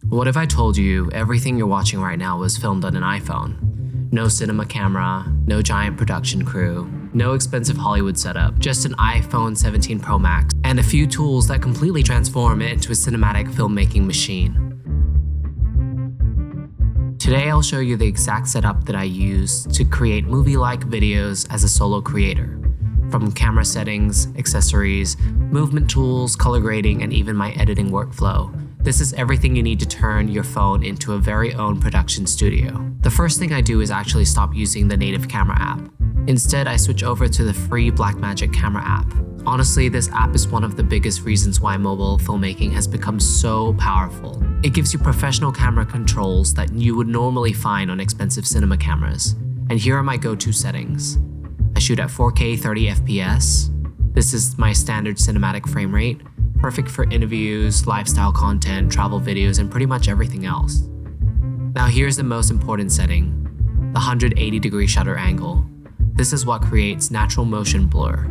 What if I told you everything you're watching right now was filmed on an iPhone? No cinema camera, no giant production crew, no expensive Hollywood setup, just an iPhone 17 Pro Max, and a few tools that completely transform it into a cinematic filmmaking machine. Today I'll show you the exact setup that I use to create movie-like videos as a solo creator. From camera settings, accessories, movement tools, color grading, and even my editing workflow. This is everything you need to turn your phone into a very own production studio. The first thing I do is actually stop using the native camera app. Instead, I switch over to the free Blackmagic Camera app. Honestly, this app is one of the biggest reasons why mobile filmmaking has become so powerful. It gives you professional camera controls that you would normally find on expensive cinema cameras. And here are my go-to settings. I shoot at 4K 30 FPS. This is my standard cinematic frame rate. Perfect for interviews, lifestyle content, travel videos, and pretty much everything else. Now here's the most important setting, the 180-degree shutter angle. This is what creates natural motion blur.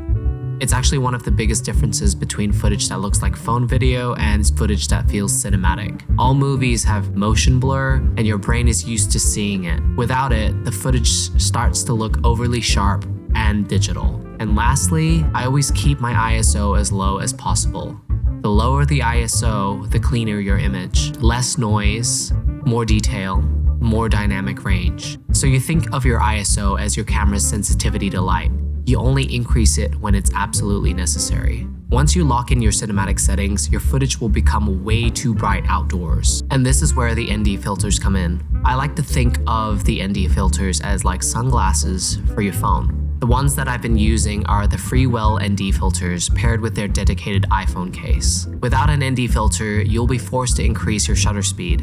It's actually one of the biggest differences between footage that looks like phone video and footage that feels cinematic. All movies have motion blur, and your brain is used to seeing it. Without it, the footage starts to look overly sharp and digital. And lastly, I always keep my ISO as low as possible. The lower the ISO, the cleaner your image. Less noise, more detail, more dynamic range. So you think of your ISO as your camera's sensitivity to light. You only increase it when it's absolutely necessary. Once you lock in your cinematic settings, your footage will become way too bright outdoors. And this is where the ND filters come in. I like to think of the ND filters as like sunglasses for your phone. The ones that I've been using are the Freewell ND filters paired with their dedicated iPhone case. Without an ND filter, you'll be forced to increase your shutter speed.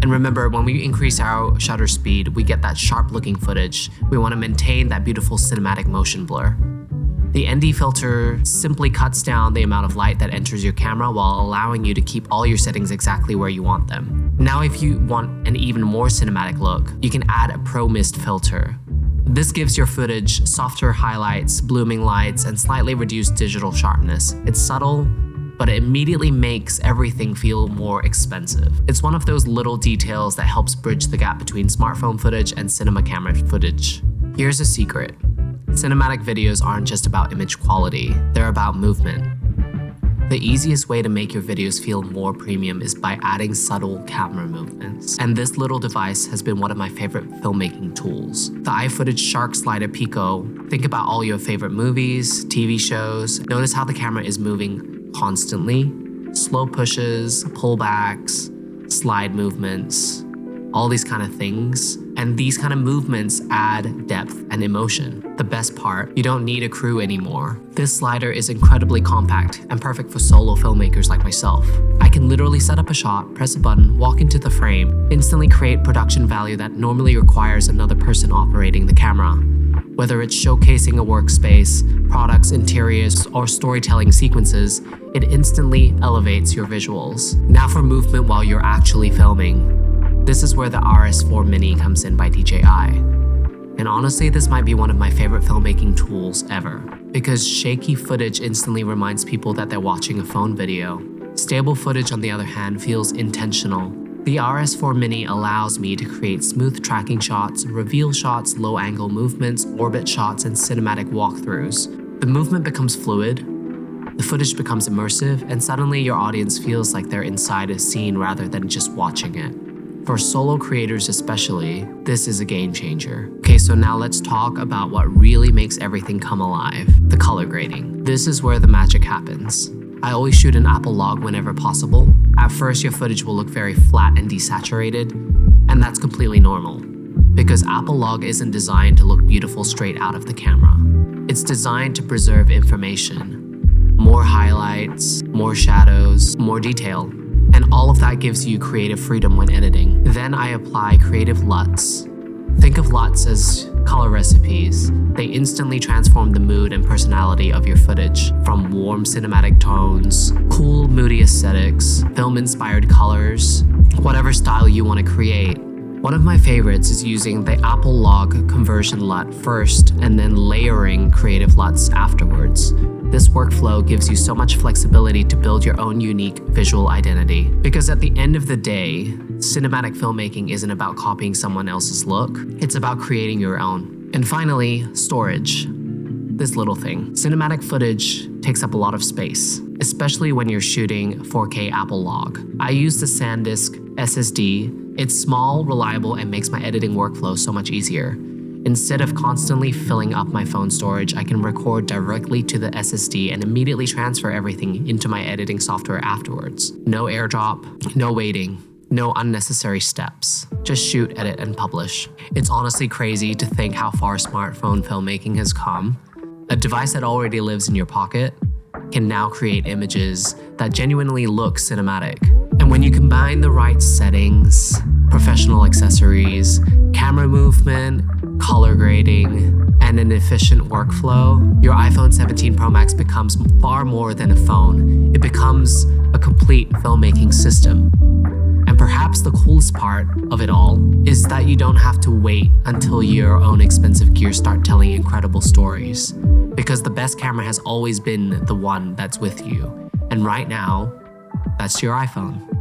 And remember, when we increase our shutter speed, we get that sharp looking footage. We want to maintain that beautiful cinematic motion blur. The ND filter simply cuts down the amount of light that enters your camera while allowing you to keep all your settings exactly where you want them. Now, if you want an even more cinematic look, you can add a Pro Mist filter. This gives your footage softer highlights, blooming lights, and slightly reduced digital sharpness. It's subtle, but it immediately makes everything feel more expensive. It's one of those little details that helps bridge the gap between smartphone footage and cinema camera footage. Here's a secret. Cinematic videos aren't just about image quality, they're about movement. The easiest way to make your videos feel more premium is by adding subtle camera movements. And this little device has been one of my favorite filmmaking tools. The iFootage Shark Slider Pico. Think about all your favorite movies, TV shows. Notice how the camera is moving constantly. Slow pushes, pullbacks, slide movements, all these kind of things. And these kind of movements add depth and emotion. The best part, you don't need a crew anymore. This slider is incredibly compact and perfect for solo filmmakers like myself. I can literally set up a shot, press a button, walk into the frame, instantly create production value that normally requires another person operating the camera. Whether it's showcasing a workspace, products, interiors, or storytelling sequences, it instantly elevates your visuals. Now for movement while you're actually filming. This is where the RS4 Mini comes in by DJI. And honestly, this might be one of my favorite filmmaking tools ever, because shaky footage instantly reminds people that they're watching a phone video. Stable footage, on the other hand, feels intentional. The RS4 Mini allows me to create smooth tracking shots, reveal shots, low-angle movements, orbit shots, and cinematic walkthroughs. The movement becomes fluid, the footage becomes immersive, and suddenly your audience feels like they're inside a scene rather than just watching it. For solo creators especially, this is a game changer. Okay, so now let's talk about what really makes everything come alive, the color grading. This is where the magic happens. I always shoot in Apple Log whenever possible. At first, your footage will look very flat and desaturated, and that's completely normal, because Apple Log isn't designed to look beautiful straight out of the camera. It's designed to preserve information. More highlights, more shadows, more detail. And all of that gives you creative freedom when editing. Then I apply creative LUTs. Think of LUTs as color recipes. They instantly transform the mood and personality of your footage, from warm cinematic tones, cool moody aesthetics, film-inspired colors, whatever style you want to create. One of my favorites is using the Apple Log conversion LUT first and then layering creative LUTs afterwards. this workflow gives you so much flexibility to build your own unique visual identity. Because at the end of the day, cinematic filmmaking isn't about copying someone else's look, it's about creating your own. And finally, storage. This little thing. Cinematic footage takes up a lot of space, especially when you're shooting 4K Apple log. I use the SanDisk SSD. It's small, reliable, and makes my editing workflow so much easier. Instead of constantly filling up my phone storage, I can record directly to the SSD and immediately transfer everything into my editing software afterwards. No airdrop, no waiting, no unnecessary steps. Just shoot, edit, and publish. It's honestly crazy to think how far smartphone filmmaking has come. A device that already lives in your pocket can now create images that genuinely look cinematic. And when you combine the right settings, professional accessories, camera movement, color grading, and an efficient workflow, your iPhone 17 Pro Max becomes far more than a phone. It becomes a complete filmmaking system. And perhaps the coolest part of it all is that you don't have to wait until your own expensive gear start telling incredible stories. Because the best camera has always been the one that's with you. And right now, that's your iPhone.